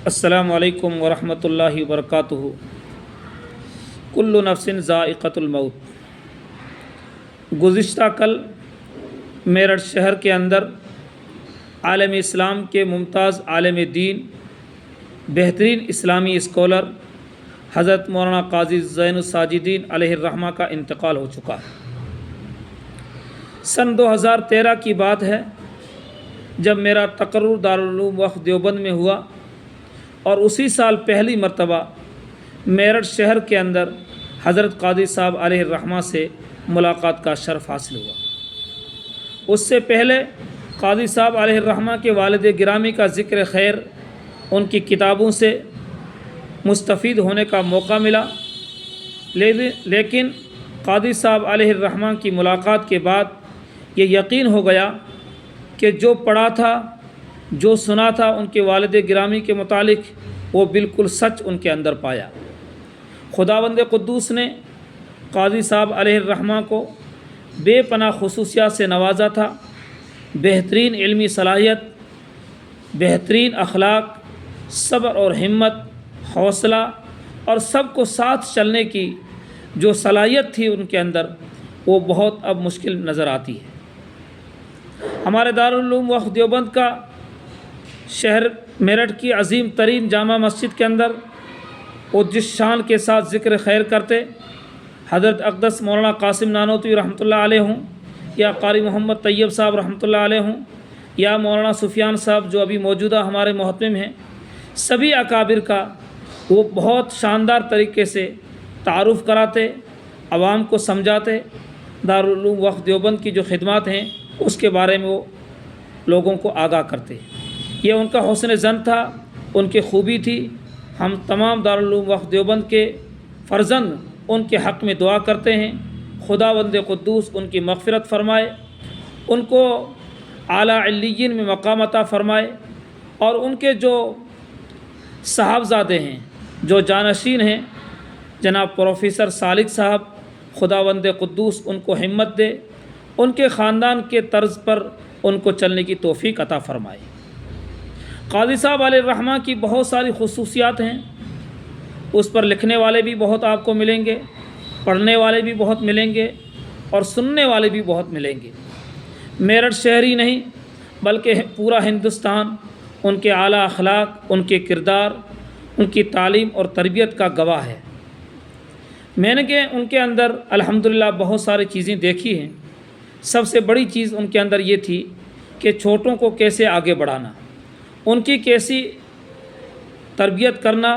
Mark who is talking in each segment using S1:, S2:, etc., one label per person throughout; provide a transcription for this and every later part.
S1: السلام علیکم ورحمۃ اللہ وبرکاتہ۔ کل نفس ذائقۃ الموت۔ گزشتہ کل میرٹھ شہر کے اندر عالم اسلام کے ممتاز عالم دین، بہترین اسلامی اسکالر حضرت مولانا قاضی زین الساجدین علیہ الرحمہ کا انتقال ہو چکا ہے۔ سن 2013 کی بات ہے جب میرا تقرر دارالعلوم وقف دیوبند میں ہوا، اور اسی سال پہلی مرتبہ میرٹھ شہر کے اندر حضرت قاضی صاحب علیہ الرحمہ سے ملاقات کا شرف حاصل ہوا۔ اس سے پہلے قاضی صاحب علیہ الرحمہ کے والد گرامی کا ذکر خیر، ان کی کتابوں سے مستفید ہونے کا موقع ملا، لیکن قاضی صاحب علیہ الرحمہ کی ملاقات کے بعد یہ یقین ہو گیا کہ جو پڑھا تھا، جو سنا تھا ان کے والد گرامی کے متعلق، وہ بالکل سچ ان کے اندر پایا۔ خداوند قدوس نے قاضی صاحب علیہ الرحمہ کو بے پناہ خصوصیات سے نوازا تھا۔ بہترین علمی صلاحیت، بہترین اخلاق، صبر اور ہمت، حوصلہ اور سب کو ساتھ چلنے کی جو صلاحیت تھی ان کے اندر، وہ بہت اب مشکل نظر آتی ہے۔ ہمارے دارالعلوم وقف دیوبند کا شہر میرٹھ کی عظیم ترین جامع مسجد کے اندر وہ جس شان کے ساتھ ذکر خیر کرتے، حضرت اقدس مولانا قاسم نانوتوی رحمۃ اللہ علیہ ہوں، یا قاری محمد طیب صاحب رحمۃ اللہ علیہ ہوں، یا مولانا سفیان صاحب جو ابھی موجودہ ہمارے محتمم ہیں، سبھی اکابر کا وہ بہت شاندار طریقے سے تعارف کراتے، عوام کو سمجھاتے، دارالعلوم وقف دیوبند کی جو خدمات ہیں اس کے بارے میں وہ لوگوں کو آگاہ کرتے۔ یہ ان کا حسن ظن تھا، ان کی خوبی تھی۔ ہم تمام دارالعلوم وقف دیوبند کے فرزند ان کے حق میں دعا کرتے ہیں، خداوند قدوس ان کی مغفرت فرمائے، ان کو اعلیٰ علیین میں مقام عطا فرمائے، اور ان کے جو صاحبزادے ہیں، جو جانشین ہیں، جناب پروفیسر سالک صاحب، خداوند قدوس ان کو ہمت دے، ان کے خاندان کے طرز پر ان کو چلنے کی توفیق عطا فرمائے۔ قاضی صاحب علیہ الرحمہ کی بہت ساری خصوصیات ہیں، اس پر لکھنے والے بھی بہت آپ کو ملیں گے، پڑھنے والے بھی بہت ملیں گے، اور سننے والے بھی بہت ملیں گے۔ میرٹھ شہر ہی نہیں بلکہ پورا ہندوستان ان کے اعلیٰ اخلاق، ان کے کردار، ان کی تعلیم اور تربیت کا گواہ ہے۔ میں نے ان کے اندر الحمدللہ بہت ساری چیزیں دیکھی ہیں۔ سب سے بڑی چیز ان کے اندر یہ تھی کہ چھوٹوں کو کیسے آگے بڑھانا، ان کی کیسی تربیت کرنا،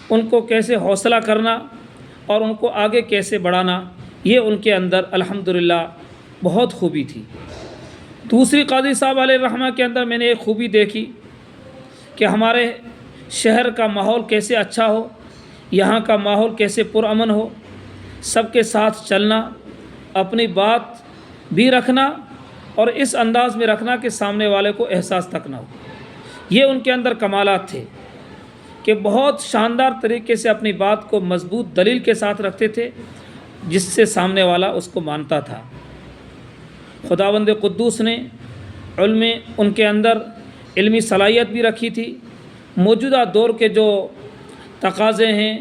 S1: ان کو کیسے حوصلہ کرنا اور ان کو آگے کیسے بڑھانا، یہ ان کے اندر الحمدللہ بہت خوبی تھی۔ دوسری، قاضی صاحب علیہ الرحمہ کے اندر میں نے ایک خوبی دیکھی کہ ہمارے شہر کا ماحول کیسے اچھا ہو، یہاں کا ماحول کیسے پرامن ہو، سب کے ساتھ چلنا، اپنی بات بھی رکھنا اور اس انداز میں رکھنا کہ سامنے والے کو احساس تک نہ ہو۔ یہ ان کے اندر کمالات تھے کہ بہت شاندار طریقے سے اپنی بات کو مضبوط دلیل کے ساتھ رکھتے تھے، جس سے سامنے والا اس کو مانتا تھا۔ خداوند قدوس نے علم ان کے اندر علمی صلاحیت بھی رکھی تھی۔ موجودہ دور کے جو تقاضے ہیں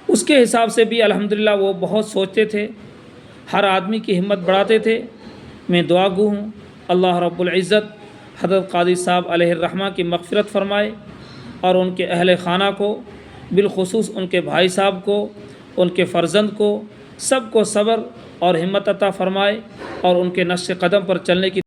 S1: اس کے حساب سے بھی الحمدللہ وہ بہت سوچتے تھے، ہر آدمی کی ہمت بڑھاتے تھے۔ میں دعا گو ہوں اللہ رب العزت حضرت قاضی صاحب علیہ الرحمہ کی مغفرت فرمائے، اور ان کے اہل خانہ کو، بالخصوص ان کے بھائی صاحب کو، ان کے فرزند کو، سب کو صبر اور ہمت عطا فرمائے، اور ان کے نقش قدم پر چلنے کی